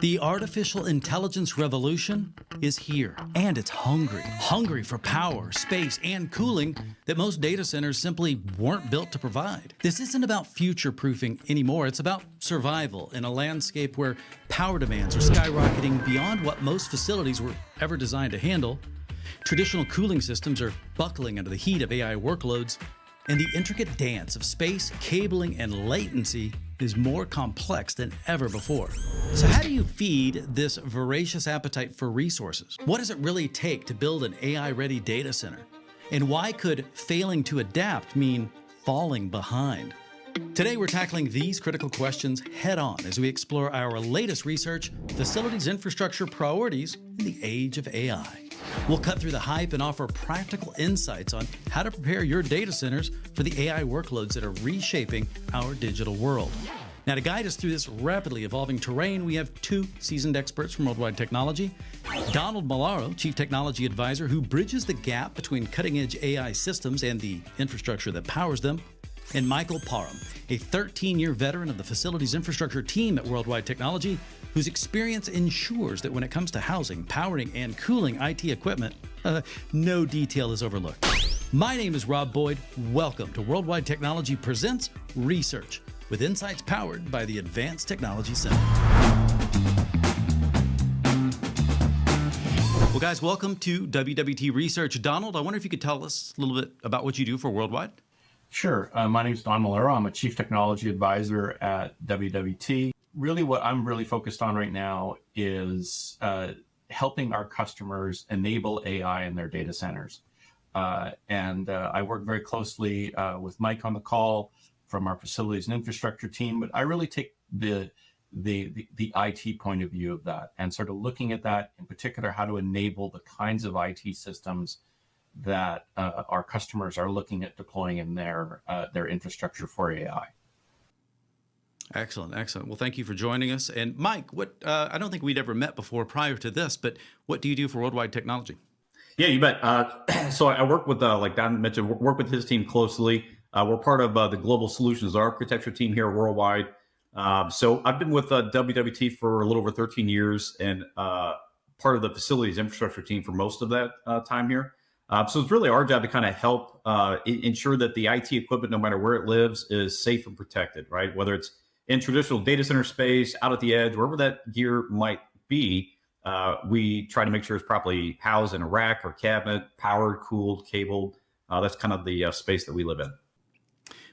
The artificial intelligence revolution is here, and it's hungry for power, space, and cooling that most data centers simply weren't built to provide. This isn't about future-proofing anymore. It's about survival in a landscape where power demands are skyrocketing beyond what most facilities were ever designed to handle. Traditional cooling systems are buckling under the heat of AI workloads, and the intricate dance of space, cabling, and latency is more complex than ever before. So how do you feed this voracious appetite for resources? What does it really take to build an AI-ready data center? And why could failing to adapt mean falling behind? Today, we're tackling these critical questions head-on as we explore our latest research, facilities infrastructure priorities in the age of AI. We'll cut through the hype and offer practical insights on how to prepare your data centers for the AI workloads that are reshaping our digital world. Now, to guide us through this rapidly evolving terrain, we have two seasoned experts from Worldwide Technology. Donald Molaro, Chief Technology Advisor, who bridges the gap between cutting-edge AI systems and the infrastructure that powers them. And Michael Parham, a 13-year veteran of the facilities infrastructure team at Worldwide Technology, whose experience ensures that when it comes to housing, powering, and cooling IT equipment, no detail is overlooked. My name is Rob Boyd. Welcome to Worldwide Technology Presents Research, with insights powered by the Advanced Technology Center. Well, guys, welcome to WWT Research. Donald, I wonder if you could tell us a little bit about what you do for Worldwide? Sure. My name is Don Molaro. I'm a Chief Technology Advisor at WWT. Really, what I'm really focused on right now is helping our customers enable AI in their data centers. I work very closely with Mike on the call from our facilities and infrastructure team, but I really take the IT point of view of that and sort of looking at that, in particular, how to enable the kinds of IT systems that our customers are looking at deploying in their infrastructure for AI. Excellent. Well, thank you for joining us. And Mike, what I don't think we'd ever met before prior to this, but what do you do for Worldwide Technology? Yeah, you bet. So I work with, like Don mentioned, work with his team closely. We're part of the Global Solutions Architecture team here at Worldwide. So I've been with WWT for a little over 13 years and part of the facilities infrastructure team for most of that time here. So it's really our job to kind of help ensure that the IT equipment, no matter where it lives, is safe and protected, right? Whether it's in traditional data center space, out at the edge, wherever that gear might be, we try to make sure it's properly housed in a rack or cabinet, powered, cooled, cabled. That's kind of the space that we live in.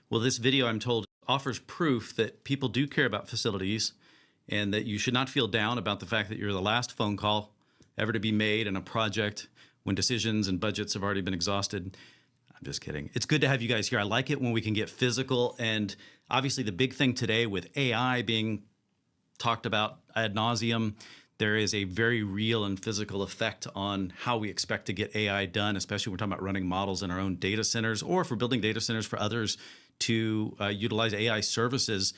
Well, this video, I'm told, offers proof that people do care about facilities and that you should not feel down about the fact that you're the last phone call ever to be made in a project when decisions and budgets have already been exhausted. I'm just kidding. It's good to have you guys here. I like it when we can get physical. And obviously the big thing today with AI being talked about ad nauseum, there is a very real and physical effect on how we expect to get AI done, especially when we're talking about running models in our own data centers or if we're building data centers for others to utilize AI services.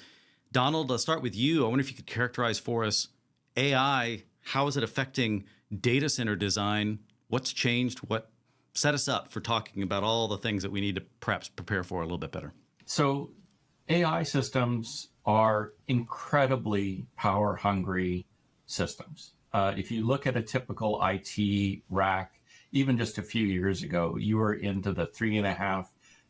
Donald, let's start with you. I wonder if you could characterize for us AI, how is it affecting data center design? What's changed? What set us up for talking about all the things that we need to perhaps prepare for a little bit better? So AI systems are incredibly power hungry systems. If you look at a typical IT rack, even just a few years ago, you were into the 3.5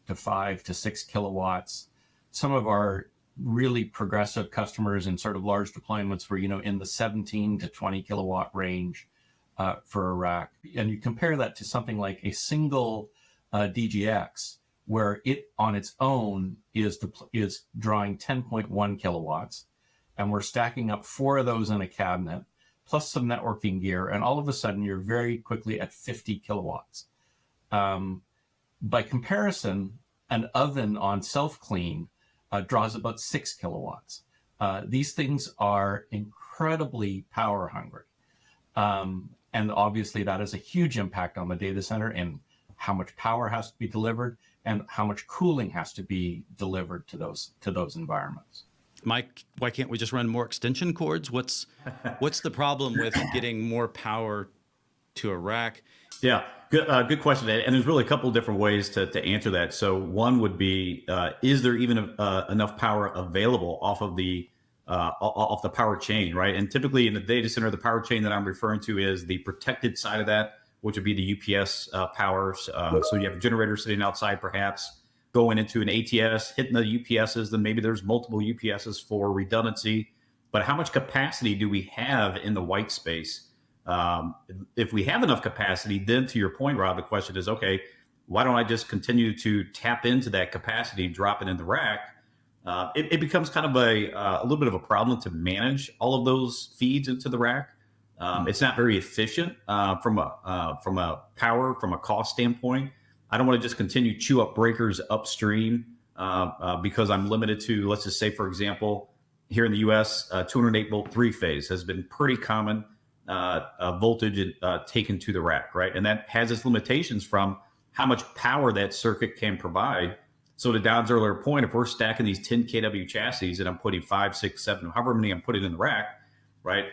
to 5 to 6 kilowatts. Some of our really progressive customers in sort of large deployments were, in the 17 to 20 kilowatt range for a rack. And you compare that to something like a single DGX, where it on its own is drawing 10.1 kilowatts. And we're stacking up 4 of those in a cabinet, plus some networking gear. And all of a sudden, you're very quickly at 50 kilowatts. By comparison, an oven on self-clean draws about 6 kilowatts. These things are incredibly power hungry. And obviously, that has a huge impact on the data center and how much power has to be delivered and how much cooling has to be delivered to those environments. Mike, why can't we just run more extension cords? What's the problem with getting more power to a rack? Yeah, good question. And there's really a couple of different ways to answer that. So one would be, is there even enough power available off of the off the power chain, right? And typically in the data center, the power chain that I'm referring to is the protected side of that, which would be the UPS powers. So you have a generator sitting outside, perhaps going into an ATS, hitting the UPSs, then maybe there's multiple UPSs for redundancy. But how much capacity do we have in the white space? If we have enough capacity, then to your point, Rob, the question is, okay, why don't I just continue to tap into that capacity, drop it in the rack? It becomes kind of a little bit of a problem to manage all of those feeds into the rack. It's not very efficient from a power, from a cost standpoint. I don't want to just continue to chew up breakers upstream because I'm limited to, let's just say, for example, here in the U.S., 208 volt three phase has been pretty common voltage taken to the rack, right? And that has its limitations from how much power that circuit can provide. So to Don's earlier point, if we're stacking these 10 kW chassis and I'm putting 5, 6, 7, however many I'm putting in the rack, right?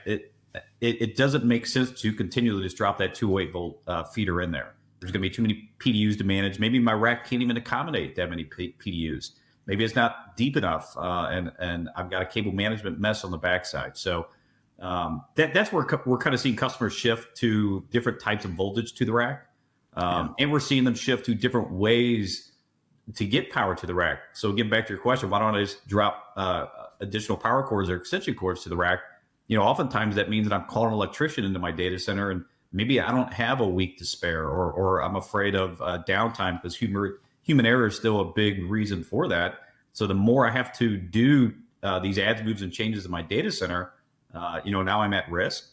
It doesn't make sense to continually just drop that 208 volt feeder in there. There's going to be too many PDUs to manage. Maybe my rack can't even accommodate that many PDUs. Maybe it's not deep enough, and I've got a cable management mess on the backside. So that's where we're kind of seeing customers shift to different types of voltage to the rack, and we're seeing them shift to different ways to get power to the rack. So getting back to your question, why don't I just drop additional power cords or extension cords to the rack? You know, oftentimes that means that I'm calling an electrician into my data center, and maybe I don't have a week to spare, or I'm afraid of downtime because human error is still a big reason for that. So the more I have to do these adds, moves, and changes in my data center, now I'm at risk.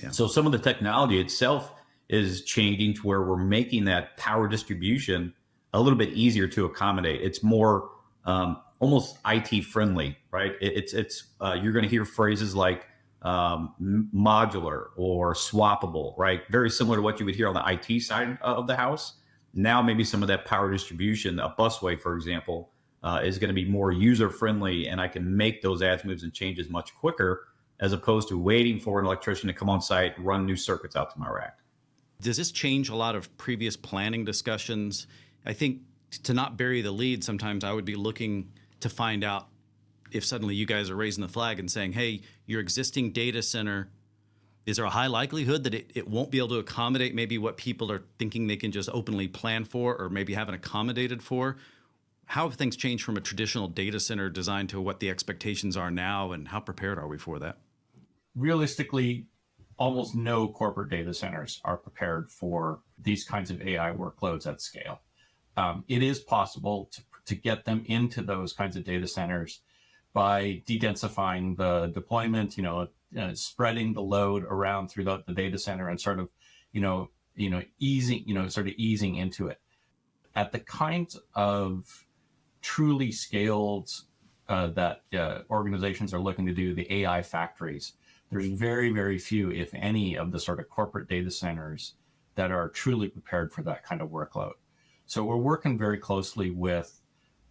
Yeah. So some of the technology itself is changing to where we're making that power distribution a little bit easier to accommodate. It's more almost IT friendly, right? It's you're going to hear phrases like modular or swappable, right? Very similar to what you would hear on the IT side of the house. Now, maybe some of that power distribution, a busway, for example, is going to be more user friendly, and I can make those adds, moves, and changes much quicker as opposed to waiting for an electrician to come on site, run new circuits out to my rack. Does this change a lot of previous planning discussions? I think to not bury the lead, sometimes I would be looking to find out if suddenly you guys are raising the flag and saying, hey, your existing data center, is there a high likelihood that it won't be able to accommodate maybe what people are thinking they can just openly plan for or maybe haven't accommodated for? How have things changed from a traditional data center design to what the expectations are now, and how prepared are we for that? Realistically, almost no corporate data centers are prepared for these kinds of AI workloads at scale. It is possible to get them into those kinds of data centers by de-densifying the deployment, spreading the load around through the data center and sort of, easing into it. At the kinds of truly scaled that organizations are looking to do, the AI factories, there's very, very few, if any, of the sort of corporate data centers that are truly prepared for that kind of workload. So we're working very closely with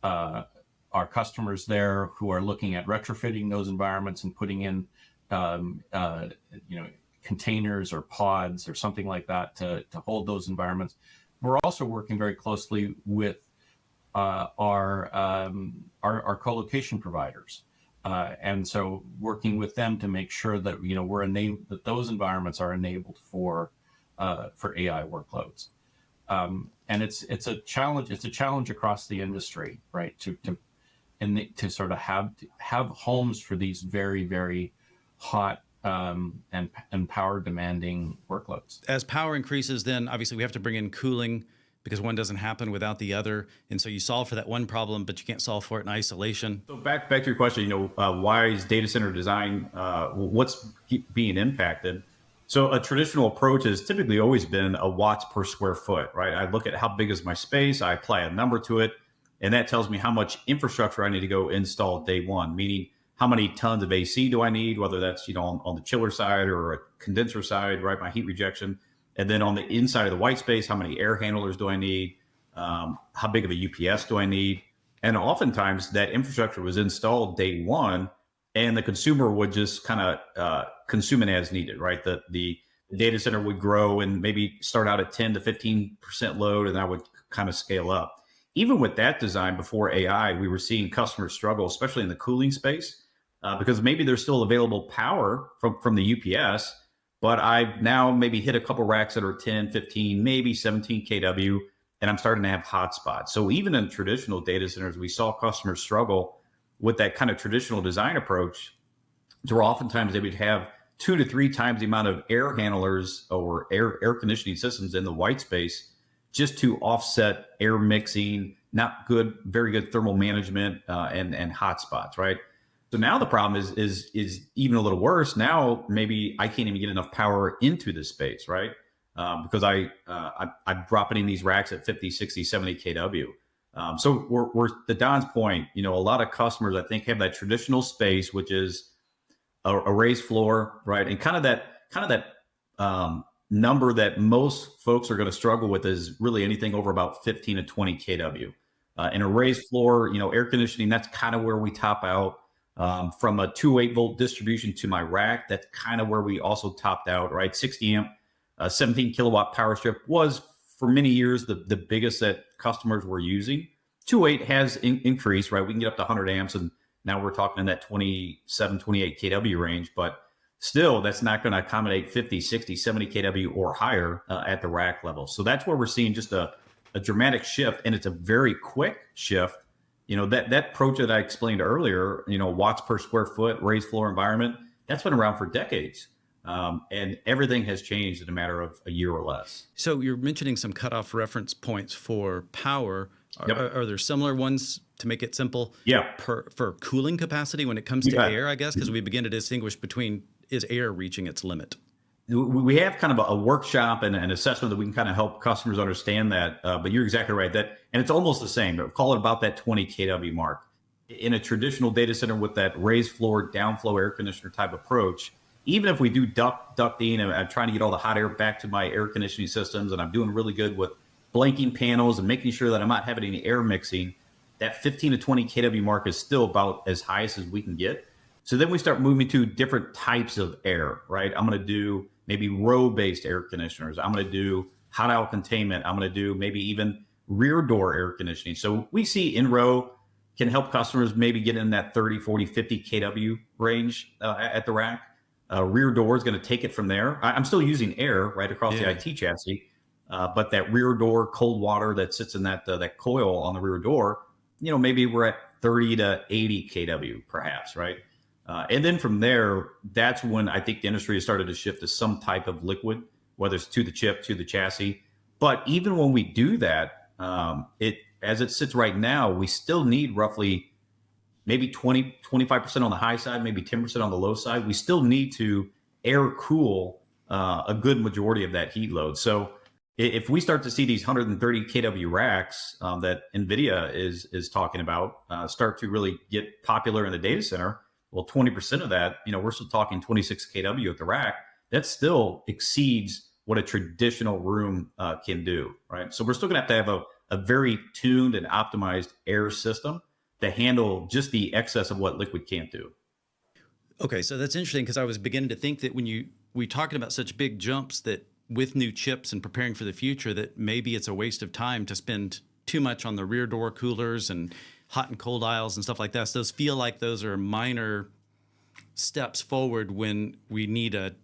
our customers there who are looking at retrofitting those environments and putting in, containers or pods or something like that to hold those environments. We're also working very closely with our co-location providers, and so working with them to make sure that that those environments are enabled for AI workloads. And it's a challenge. It's a challenge across the industry, right? To sort of have homes for these very, very hot and power demanding workloads. As power increases, then obviously we have to bring in cooling because one doesn't happen without the other. And so you solve for that one problem, but you can't solve for it in isolation. So back to your question, why is data center design, what's being impacted? So a traditional approach has typically always been a watts per square foot, right? I look at how big is my space, I apply a number to it, and that tells me how much infrastructure I need to go install day one, meaning how many tons of AC do I need, whether that's, on the chiller side or a condenser side, right? My heat rejection. And then on the inside of the white space, how many air handlers do I need? How big of a UPS do I need? And oftentimes that infrastructure was installed day one, and the consumer would just kind of consume it as needed, right? The data center would grow and maybe start out at 10 to 15% load, and that would kind of scale up. Even with that design before AI, we were seeing customers struggle, especially in the cooling space, because maybe there's still available power from the UPS, but I've now maybe hit a couple racks that are 10, 15, maybe 17 kW, and I'm starting to have hotspots. So even in traditional data centers, we saw customers struggle with that kind of traditional design approach, where oftentimes they would have 2 to 3 times the amount of air handlers or air conditioning systems in the white space just to offset air mixing, not good, very good thermal management, and hotspots, right? So now the problem is even a little worse. Now maybe I can't even get enough power into this space, right? Because I'm dropping in these racks at 50, 60, 70 kW. So we're to Don's point, a lot of customers I think have that traditional space, which is a raised floor, right? And kind of that number that most folks are going to struggle with is really anything over about 15 to 20 kW. In a raised floor, air conditioning, that's kind of where we top out. From a 208-volt distribution to my rack, that's kind of where we also topped out, right? 60 amp, 17 kilowatt power strip was for many years the biggest that customers were using. 208 has increased, right? We can get up to 100 amps, and now we're talking in that 27, 28 kW range, but still that's not going to accommodate 50, 60, 70 kW or higher at the rack level. So that's where we're seeing just a dramatic shift, and it's a very quick shift. That approach that I explained earlier, watts per square foot, raised floor environment, that's been around for decades. And everything has changed in a matter of a year or less. So you're mentioning some cutoff reference points for power. Yep. Are there similar ones, to make it simple, Yeah. for cooling capacity when it comes to Yeah. air, I guess? Because we begin to distinguish between, is air reaching its limit? We have kind of a workshop and an assessment that we can kind of help customers understand that. But you're exactly right. And it's almost the same. Call it about that 20 kW mark. In a traditional data center with that raised floor, downflow air conditioner type approach, even if we do ducting and I'm trying to get all the hot air back to my air conditioning systems, and I'm doing really good with blanking panels and making sure that I'm not having any air mixing, that 15 to 20 kW mark is still about as highest as we can get. So then we start moving to different types of air, right? I'm going to do maybe row-based air conditioners. I'm going to do hot aisle containment. I'm going to do maybe even rear door air conditioning. So we see in-row can help customers maybe get in that 30, 40, 50 kW range at the rack. Rear door is going to take it from there. I'm still using air right across the IT chassis, but that rear door cold water that sits in that coil on the rear door, maybe we're at 30 to 80 kW perhaps, right? And then from there, that's when I think the industry has started to shift to some type of liquid, whether it's to the chip, to the chassis. But even when we do that, as it sits right now, we still need roughly maybe 20, 25% on the high side, maybe 10% on the low side. We still need to air cool a good majority of that heat load. So if we start to see these 130 kW racks that NVIDIA is talking about start to really get popular in the data center, well, 20% of that, we're still talking 26 kW at the rack. That still exceeds what a traditional room can do, right? So we're still going to have a very tuned and optimized air system to handle just the excess of what liquid can't do. Okay, so that's interesting, because I was beginning to think that when we talking about such big jumps, that with new chips and preparing for the future, that maybe it's a waste of time to spend too much on the rear door coolers and hot and cold aisles and stuff like that. So those feel like those are minor steps forward when we need a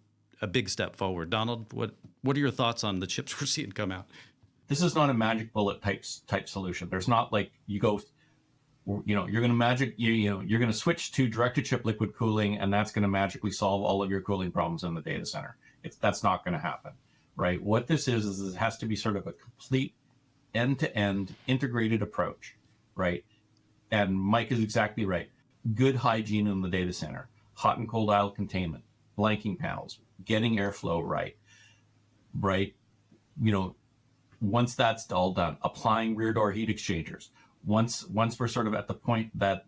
big step forward. Donald, what are your thoughts on the chips we're seeing come out? This is not a magic bullet type solution. There's not like you go, you're going to you're going to switch to direct-to-chip liquid cooling, and that's going to magically solve all of your cooling problems in the data center. That's not going to happen, right? What this is it has to be sort of a complete end-to-end integrated approach, right? And Mike is exactly right. Good hygiene in the data center, hot and cold aisle containment, blanking panels, getting airflow right? Once that's all done, applying rear door heat exchangers. Once we're sort of at the point that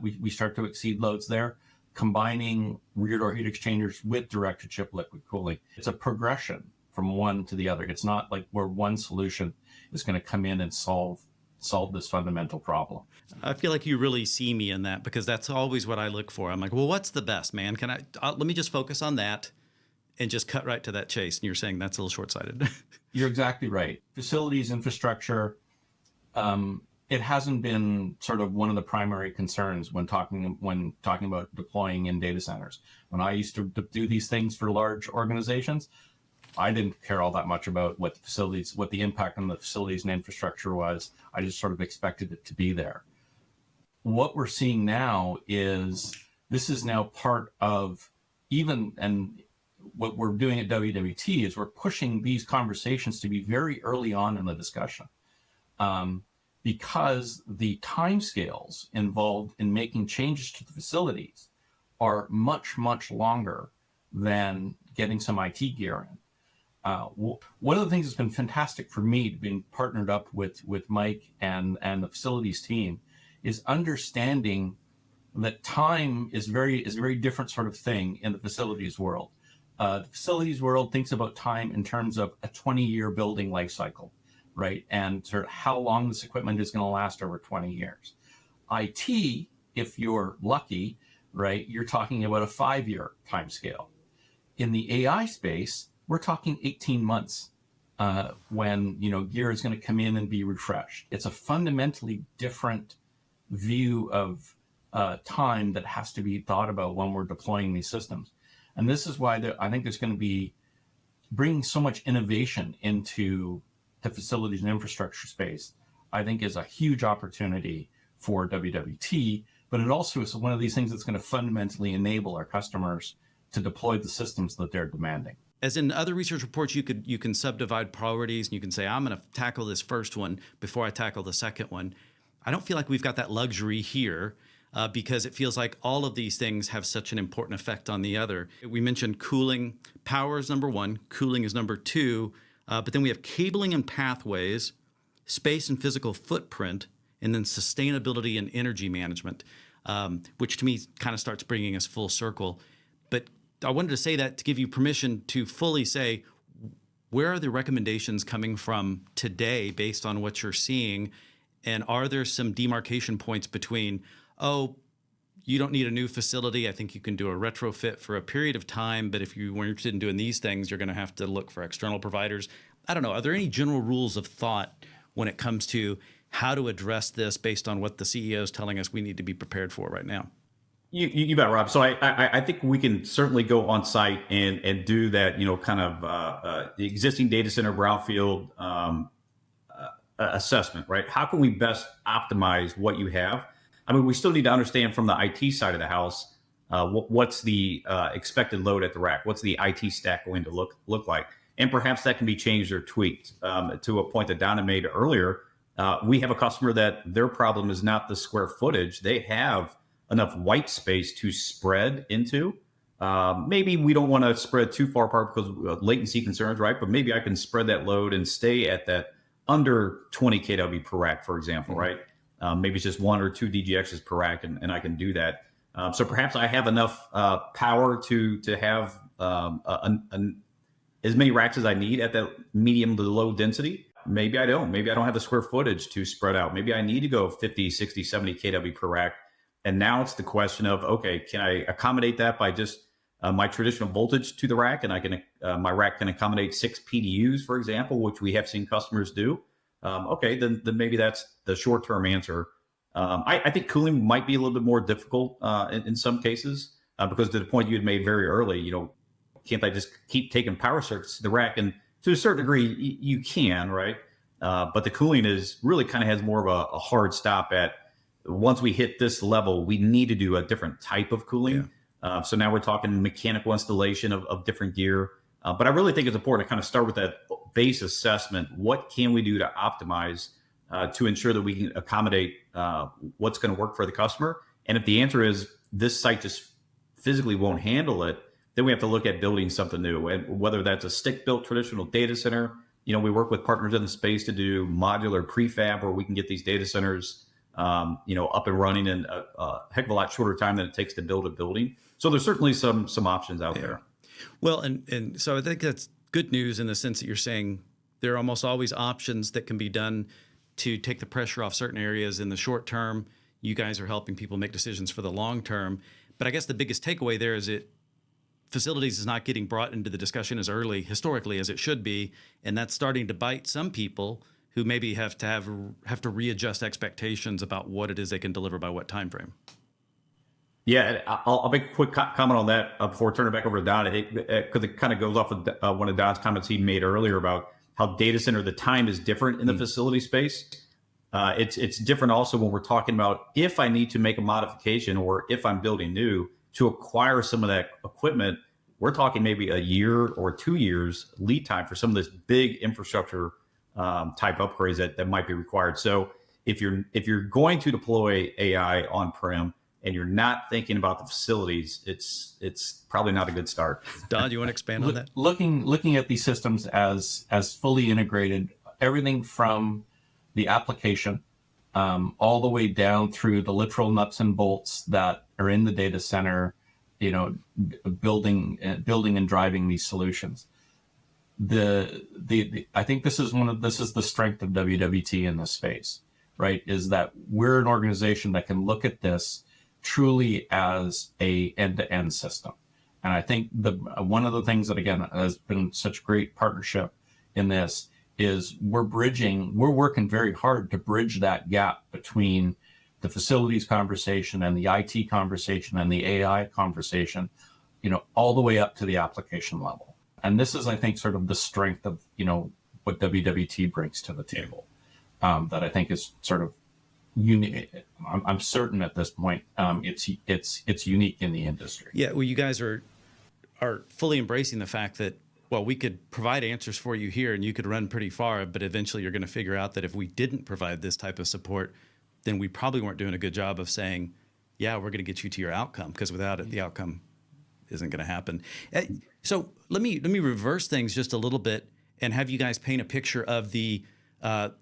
we start to exceed loads there, combining rear door heat exchangers with direct-to-chip liquid cooling. It's a progression from one to the other. It's not like where one solution is going to come in and solve this fundamental problem. I feel like you really see me in that, because that's always what I look for. I'm like, well, what's the best, man? Let me just focus on that and just cut right to that chase. And you're saying that's a little short-sighted. You're exactly right. Facilities, infrastructure, it hasn't been sort of one of the primary concerns when talking about deploying in data centers. When I used to do these things for large organizations, I didn't care all that much about what the impact on the facilities and infrastructure was. I just sort of expected it to be there. What we're seeing now is this is now part of and what we're doing at WWT is we're pushing these conversations to be very early on in the discussion. Because the timescales involved in making changes to the facilities are much, much longer than getting some IT gear in. One of the things that's been fantastic for me to be partnered up with Mike and the facilities team is understanding that time is a very different sort of thing in the facilities world. The facilities world thinks about time in terms of a 20-year building life cycle, right? And sort of how long this equipment is going to last over 20 years. IT, if you're lucky, right, you're talking about a 5-year time scale. In the AI space, we're talking 18 months when gear is going to come in and be refreshed. It's a fundamentally different view of time that has to be thought about when we're deploying these systems. And this is why I think there's going to be bringing so much innovation into the facilities and infrastructure space, I think is a huge opportunity for WWT, but it also is one of these things that's going to fundamentally enable our customers to deploy the systems that they're demanding. As in other research reports, you can subdivide priorities and you can say, I'm going to tackle this first one before I tackle the second one. I don't feel like we've got that luxury here because it feels like all of these things have such an important effect on the other. We mentioned cooling. Power is number one. Cooling is number two. But then we have cabling and pathways, space and physical footprint, and then sustainability and energy management, which to me kind of starts bringing us full circle. But I wanted to say that to give you permission to fully say, where are the recommendations coming from today based on what you're seeing? And are there some demarcation points between, oh, you don't need a new facility. I think you can do a retrofit for a period of time. But if you were interested in doing these things, you're going to have to look for external providers. I don't know. Are there any general rules of thought when it comes to how to address this based on what the CEO is telling us we need to be prepared for right now? You bet, Rob. So I think we can certainly go on site and do that, kind of the existing data center brownfield assessment, right? How can we best optimize what you have? I mean, we still need to understand from the IT side of the house, what's the expected load at the rack? What's the IT stack going to look like? And perhaps that can be changed or tweaked. To a point that Donna made earlier, we have a customer that their problem is not the square footage. They have enough white space to spread into. Maybe we don't want to spread too far apart because of latency concerns, right? But maybe I can spread that load and stay at that under 20 kW per rack, for example, right? Maybe it's just 1 or 2 DGXs per rack, and I can do that. So perhaps I have enough power to have as many racks as I need at that medium to low density. Maybe I don't. Maybe I don't have the square footage to spread out. Maybe I need to go 50, 60, 70 kW per rack. And now it's the question of, okay, can I accommodate that by just my traditional voltage to the rack? And I can my rack can accommodate 6 PDUs, for example, which we have seen customers do. Okay, then maybe that's the short-term answer. I think cooling might be a little bit more difficult in some cases because to the point you had made very early, can't I just keep taking power circuits to the rack? And to a certain degree, you can, right? But the cooling is really kind of has more of a hard stop at once we hit this level, we need to do a different type of cooling. Yeah. So now we're talking mechanical installation of different gear. But I really think it's important to kind of start with that base assessment. What can we do to optimize to ensure that we can accommodate what's going to work for the customer? And if the answer is this site just physically won't handle it, then we have to look at building something new. And whether that's a stick-built traditional data center, we work with partners in the space to do modular prefab where we can get these data centers up and running in a heck of a lot shorter time than it takes to build a building. So there's certainly some options out there. Well, and so I think that's good news in the sense that you're saying there are almost always options that can be done to take the pressure off certain areas in the short term. You guys are helping people make decisions for the long term. But I guess the biggest takeaway there is facilities is not getting brought into the discussion as early historically as it should be. And that's starting to bite some people who maybe have to readjust expectations about what it is they can deliver by what time frame. Yeah, I'll make a quick comment on that before I turn it back over to Don, because it kind of goes off of one of Don's comments he made earlier about how data center, the time is different in the facility space. It's different also when we're talking about if I need to make a modification or if I'm building new to acquire some of that equipment. We're talking maybe a year or 2 years lead time for some of this big infrastructure type upgrades that might be required. So if you're going to deploy AI on-prem and you're not thinking about the facilities, it's probably not a good start. Don, do you want to expand on that? Looking at these systems as fully integrated, everything from the application all the way down through the literal nuts and bolts that are in the data center, building and driving these solutions. I think this is the strength of WWT in this space, right? Is that we're an organization that can look at this truly as a end-to-end system. And I think one of the things that, again, has been such great partnership in this is we're working very hard to bridge that gap between the facilities conversation and the IT conversation and the AI conversation, all the way up to the application level. And this is, I think, sort of the strength of, what WWT brings to the table, that I think is sort of unique. I'm certain at this point, it's unique in the industry. Yeah, well, you guys are fully embracing the fact that, well, we could provide answers for you here and you could run pretty far, but eventually you're going to figure out that if we didn't provide this type of support, then we probably weren't doing a good job of saying, yeah, we're going to get you to your outcome, because without it, the outcome isn't going to happen. So let me reverse things just a little bit and have you guys paint a picture of the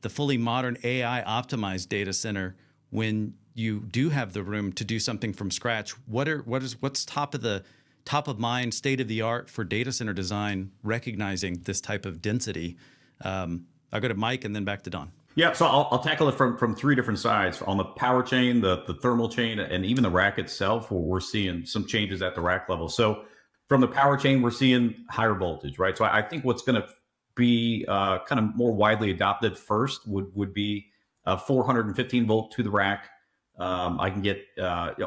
fully modern AI optimized data center when you do have the room to do something from scratch. What's top of mind, state of the art for data center design, recognizing this type of density? I'll go to Mike and then back to Don. Yeah, so I'll tackle it from three different sides. On the power chain, the thermal chain, and even the rack itself, where we're seeing some changes at the rack level. So from the power chain, we're seeing higher voltage, right? So I think what's going to be kind of more widely adopted first would be 415 volt to the rack. I can get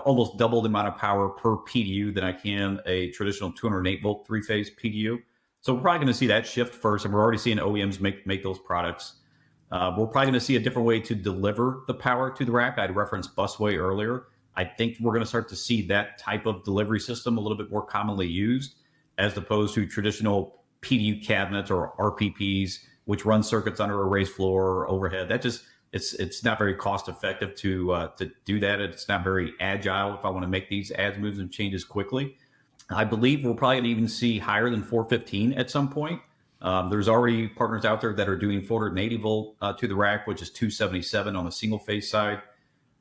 almost double the amount of power per PDU than I can a traditional 208 volt three-phase PDU. So we're probably going to see that shift first, and we're already seeing OEMs make those products. We're probably going to see a different way to deliver the power to the rack. I'd referenced busway earlier. I think we're going to start to see that type of delivery system a little bit more commonly used, as opposed to traditional PDU cabinets or RPPs, which run circuits under a raised floor or overhead. That just it's not very cost effective to do that. It's not very agile if I want to make these adds, moves, and changes quickly. I believe we're probably going to even see higher than 415 at some point. There's already partners out there that are doing 480 volt to the rack, which is 277 on the single phase side.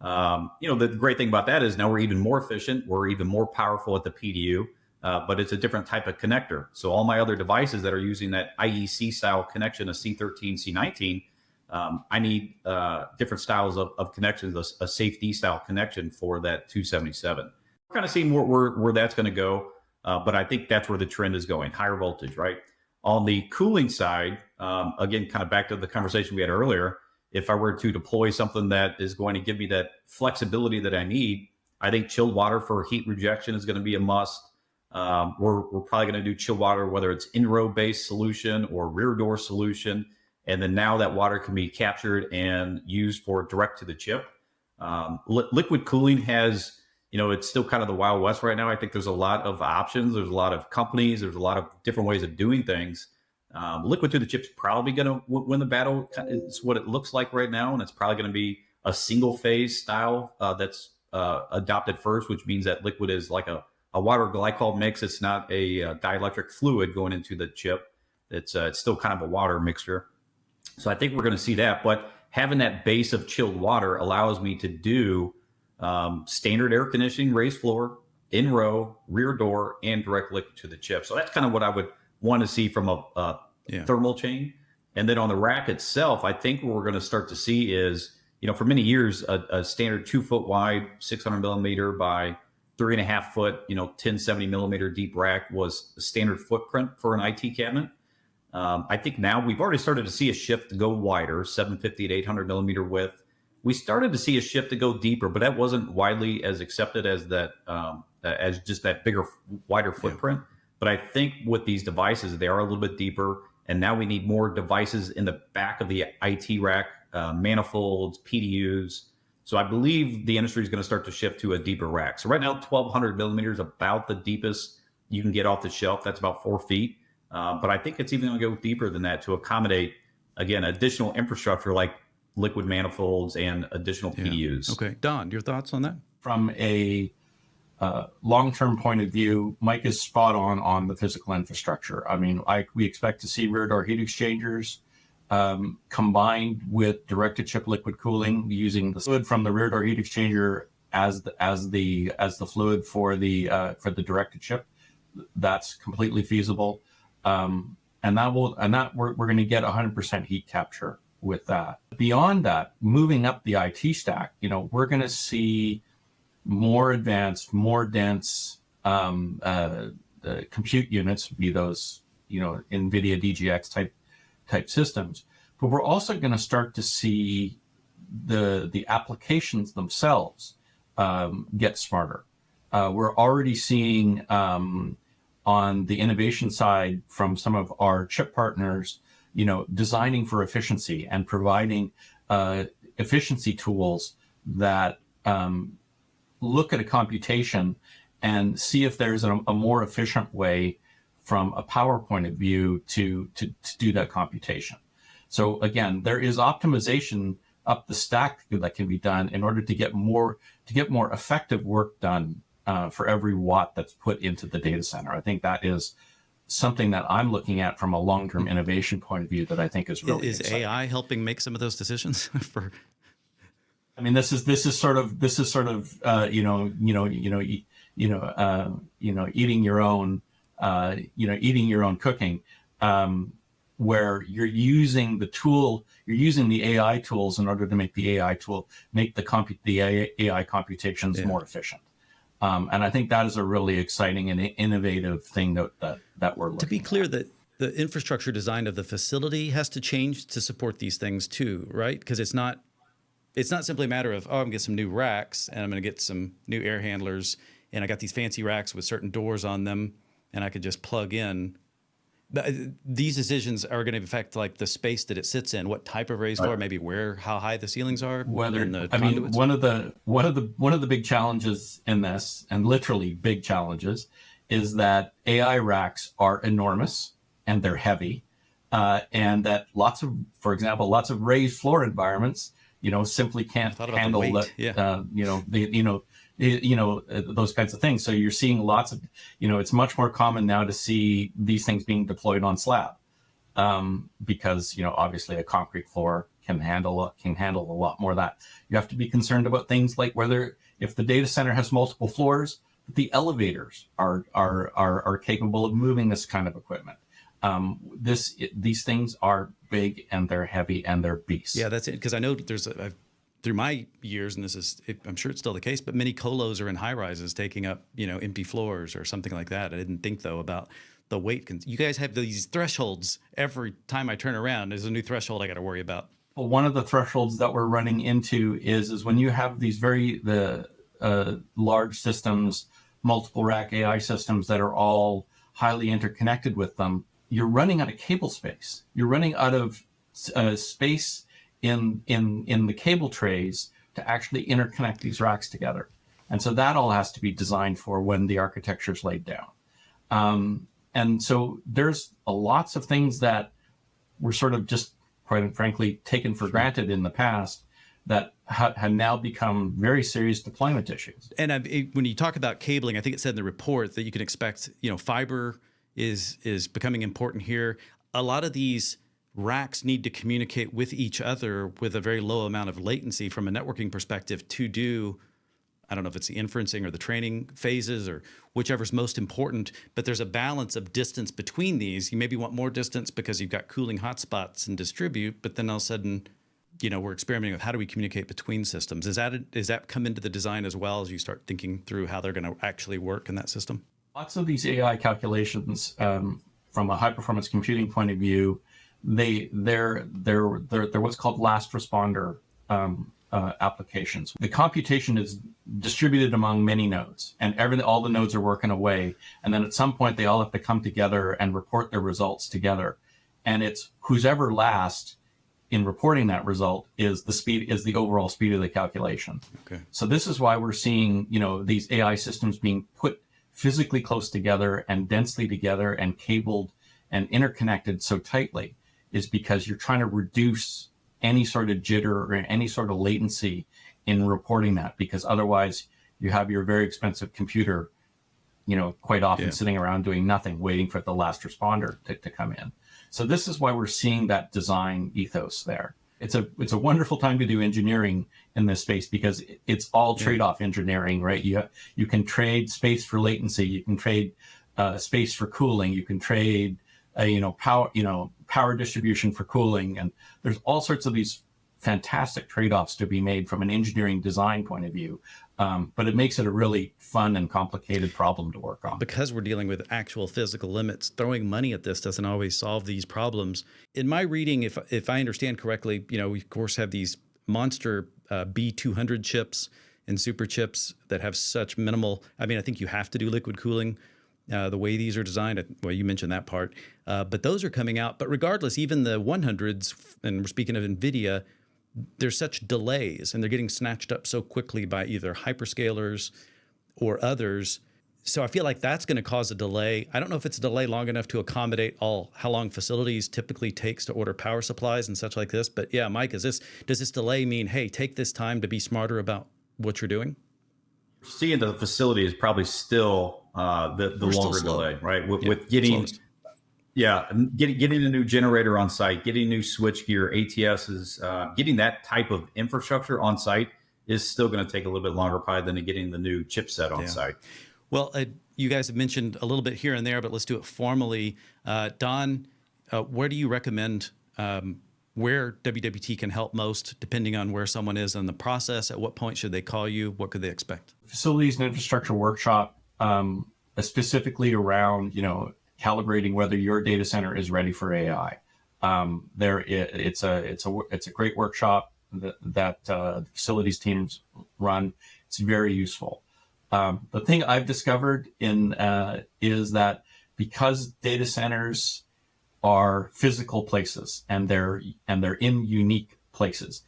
The great thing about that is now we're even more efficient. We're even more powerful at the PDU, but it's a different type of connector. So all my other devices that are using that IEC style connection, a C13, C19, I need different styles of connections, a safety style connection for that 277. We're kind of seeing where that's going to go, but I think that's where the trend is going, higher voltage, right? On the cooling side, again, kind of back to the conversation we had earlier, if I were to deploy something that is going to give me that flexibility that I need, I think chilled water for heat rejection is going to be a must. We're probably going to do chilled water, whether it's in-row based solution or rear door solution. And then now that water can be captured and used for direct to the chip. Liquid cooling has, it's still kind of the Wild West right now. I think there's a lot of options. There's a lot of companies. There's a lot of different ways of doing things. Liquid to the chip's probably going to win the battle. It's what it looks like right now. And it's probably going to be a single phase style that's adopted first, which means that liquid is like a water glycol mix. It's not a dielectric fluid going into the chip. It's still kind of a water mixture. So I think we're going to see that. But having that base of chilled water allows me to do standard air conditioning, raised floor, in row, rear door, and direct liquid to the chip. So that's kind of what I would want to see from a thermal chain. And then on the rack itself, I think what we're going to start to see is, for many years, a standard 2 foot wide, 600 millimeter by 3.5 foot, 1070 millimeter deep rack was the standard footprint for an IT cabinet. I think now we've already started to see a shift to go wider, 750 to 800 millimeter width. We started to see a shift to go deeper, but that wasn't widely as accepted as that, as just that bigger, wider footprint. Yeah. But I think with these devices, they are a little bit deeper, and now we need more devices in the back of the IT rack, manifolds, PDUs. So I believe the industry is going to start to shift to a deeper rack. So right now, 1,200 millimeters about the deepest you can get off the shelf. That's about 4 feet. But I think it's even going to go deeper than that to accommodate, again, additional infrastructure like liquid manifolds and additional PDUs. Okay. Don, your thoughts on that? From a long-term point of view, Mike is spot on the physical infrastructure. I mean, we expect to see rear door heat exchangers combined with direct-to-chip liquid cooling, using the fluid from the rear door heat exchanger as the fluid for the direct-to-chip. That's completely feasible, and we're going to get 100% heat capture with that. Beyond that, moving up the IT stack, we're going to see more advanced, more dense compute units, be those NVIDIA DGX type systems. But we're also going to start to see the applications themselves get smarter. We're already seeing on the innovation side from some of our chip partners, designing for efficiency and providing efficiency tools that look at a computation and see if there's a more efficient way from a power point of view to do that computation. So again, there is optimization up the stack that can be done in order to get more effective work done for every watt that's put into the data center. I think that is something that I'm looking at from a long-term innovation point of view that I think is really exciting. AI helping make some of those decisions for? I mean, this is sort of eating your own cooking, where you're using the AI tools in order to make the AI computations more efficient. And I think that is a really exciting and innovative thing that we're looking at. To be clear, that the infrastructure design of the facility has to change to support these things too, right? Because it's not simply a matter of, I'm going to get some new racks and I'm going to get some new air handlers and I got these fancy racks with certain doors on them and I could just plug in. These decisions are going to affect like the space that it sits in, what type of raised floor, maybe how high the ceilings are. One of the big challenges in this, and literally big challenges, is that AI racks are enormous and they're heavy, and that lots of raised floor environments, simply can't handle those kinds of things. So you're seeing lots of, it's much more common now to see these things being deployed on slab, because, obviously a concrete floor can handle a lot more of that. You have to be concerned about things like if the data center has multiple floors, the elevators are capable of moving this kind of equipment. These things are big and they're heavy and they're beasts. Yeah, that's it. Because I know through my years, and I'm sure it's still the case, but many colos are in high rises taking up, empty floors or something like that. I didn't think though about the weight. You guys have these thresholds every time I turn around. There's a new threshold I got to worry about. Well, one of the thresholds that we're running into is when you have these large systems, multiple rack AI systems that are all highly interconnected with them, you're running out of cable space. You're running out of space in the cable trays to actually interconnect these racks together. And so that all has to be designed for when the architecture is laid down. And so there's lots of things that were sort of just, quite frankly, taken for granted in the past that have now become very serious deployment issues. And when you talk about cabling, I think it said in the report that you can expect, fiber is becoming important here. A lot of these racks need to communicate with each other with a very low amount of latency from a networking perspective to do, I don't know if it's the inferencing or the training phases or whichever's most important, but there's a balance of distance between these. You maybe want more distance because you've got cooling hotspots and distribute, but then all of a sudden, we're experimenting with how do we communicate between systems. Does that come into the design as well as you start thinking through how they're going to actually work in that system? Lots of these AI calculations from a high performance computing point of view, they're what's called last responder applications. The computation is distributed among many nodes, and all the nodes are working away. And then at some point, they all have to come together and report their results together. And it's who's ever last in reporting that result is the overall speed of the calculation. Okay. So this is why we're seeing, these AI systems being put physically close together and densely together and cabled and interconnected so tightly, is because you're trying to reduce any sort of jitter or any sort of latency in reporting that, because otherwise you have your very expensive computer, quite often sitting around doing nothing, waiting for the last responder to come in. So this is why we're seeing that design ethos there. It's a wonderful time to do engineering in this space, because it's all trade-off engineering, right? You can trade space for latency, you can trade space for cooling, you can trade power distribution for cooling, and there's all sorts of these fantastic trade-offs to be made from an engineering design point of view. But it makes it a really fun and complicated problem to work on. Because we're dealing with actual physical limits, throwing money at this doesn't always solve these problems. In my reading, if I understand correctly, we of course have these monster B200 chips and super chips that have such minimal, I think you have to do liquid cooling the way these are designed. Well, you mentioned that part, but those are coming out. But regardless, even the 100s, and we're speaking of NVIDIA, there's such delays, and they're getting snatched up so quickly by either hyperscalers or others. So I feel like that's going to cause a delay. I don't know if it's a delay long enough to accommodate how long facilities typically takes to order power supplies and such like this. But yeah, Mike, does this delay mean, hey, take this time to be smarter about what you're doing? Seeing the facility is probably still the longer delay, right? With getting slowest. Getting a new generator on site, getting new switchgear, ATSs, getting that type of infrastructure on site is still going to take a little bit longer probably than getting the new chipset on site. Well, you guys have mentioned a little bit here and there, but let's do it formally. Don, where do you recommend where WWT can help most, depending on where someone is in the process? At what point should they call you? What could they expect? Facilities and infrastructure workshop, specifically around, calibrating whether your data center is ready for AI. It's a great workshop that the facilities teams run. It's very useful. The thing I've discovered is that because data centers are physical places and they're in unique places,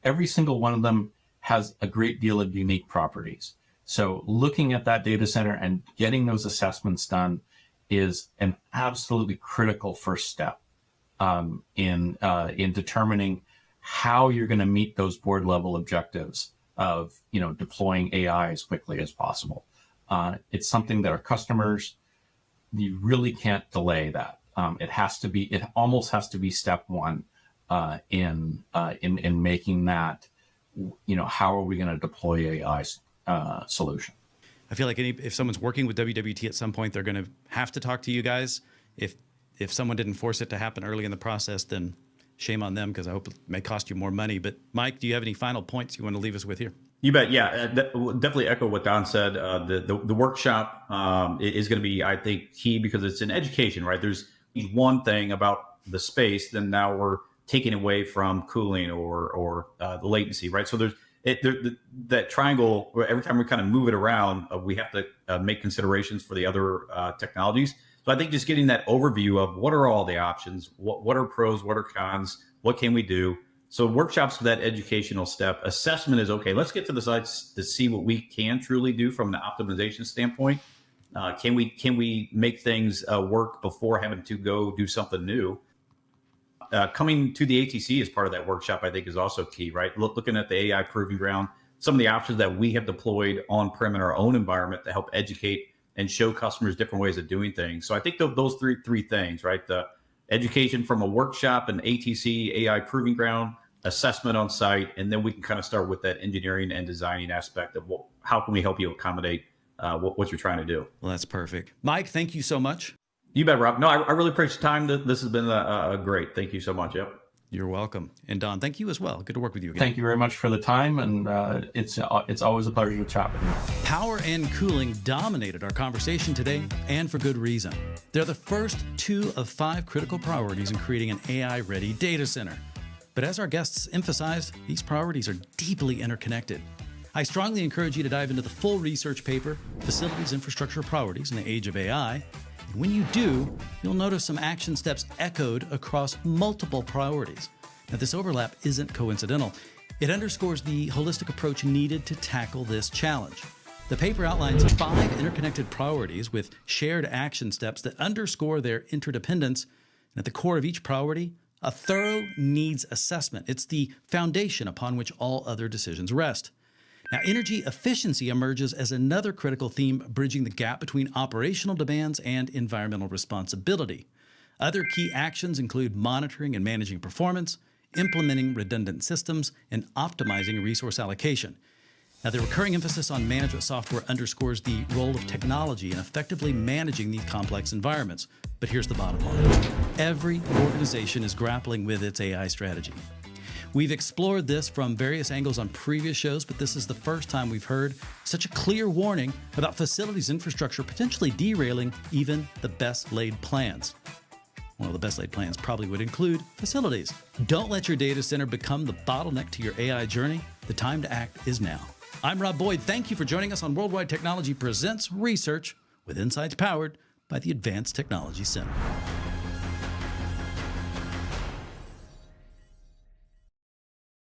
every single one of them has a great deal of unique properties. So looking at that data center and getting those assessments done is an absolutely critical first step in determining how you're going to meet those board level objectives of deploying AI as quickly as possible. It's something that our customers, you really can't delay that. It almost has to be step one in making that. How are we going to deploy AI solution? I feel like if someone's working with WWT at some point, they're going to have to talk to you guys. If someone didn't force it to happen early in the process, then shame on them, because I hope it may cost you more money. But Mike, do you have any final points you want to leave us with here? You bet. Yeah, definitely echo what Don said. The workshop is going to be, I think, key, because it's an education, right? There's one thing about the space, then now we're taking away from cooling or the latency, right? So there's that triangle where every time we kind of move it around, we have to make considerations for the other technologies. So I think just getting that overview of what are all the options, what are pros, what are cons, what can we do? So workshops for that educational step. Assessment is, okay, let's get to the sites to see what we can truly do from an optimization standpoint. Can we make things work before having to go do something new? Coming to the ATC as part of that workshop, I think, is also key, right? Looking at the AI proving ground, some of the options that we have deployed on-prem in our own environment to help educate and show customers different ways of doing things. So I think those three things, right? The education from a workshop, an ATC, AI proving ground, assessment on site, and then we can kind of start with that engineering and designing aspect of how can we help you accommodate what you're trying to do. Well, that's perfect. Mike, thank you so much. You bet, Rob. No, I really appreciate your time. This has been great. Thank you so much. Yep. You're welcome. And Don, thank you as well. Good to work with you again. Thank you very much for the time, and it's always a pleasure to chat with you. Power and cooling dominated our conversation today, and for good reason. They're the first 2 of 5 critical priorities in creating an AI-ready data center. But as our guests emphasized, these priorities are deeply interconnected. I strongly encourage you to dive into the full research paper, Facilities Infrastructure Priorities in the Age of AI. And when you do, you'll notice some action steps echoed across multiple priorities. Now, this overlap isn't coincidental. It underscores the holistic approach needed to tackle this challenge. The paper outlines 5 interconnected priorities with shared action steps that underscore their interdependence. And at the core of each priority, a thorough needs assessment. It's the foundation upon which all other decisions rest. Now, energy efficiency emerges as another critical theme, bridging the gap between operational demands and environmental responsibility. Other key actions include monitoring and managing performance, implementing redundant systems, and optimizing resource allocation. Now, the recurring emphasis on management software underscores the role of technology in effectively managing these complex environments. But here's the bottom line. Every organization is grappling with its AI strategy. We've explored this from various angles on previous shows, but this is the first time we've heard such a clear warning about facilities infrastructure potentially derailing even the best laid plans. Well, the best laid plans probably would include facilities. Don't let your data center become the bottleneck to your AI journey. The time to act is now. I'm Rob Boyd. Thank you for joining us on Worldwide Technology Presents Research with insights powered by the Advanced Technology Center.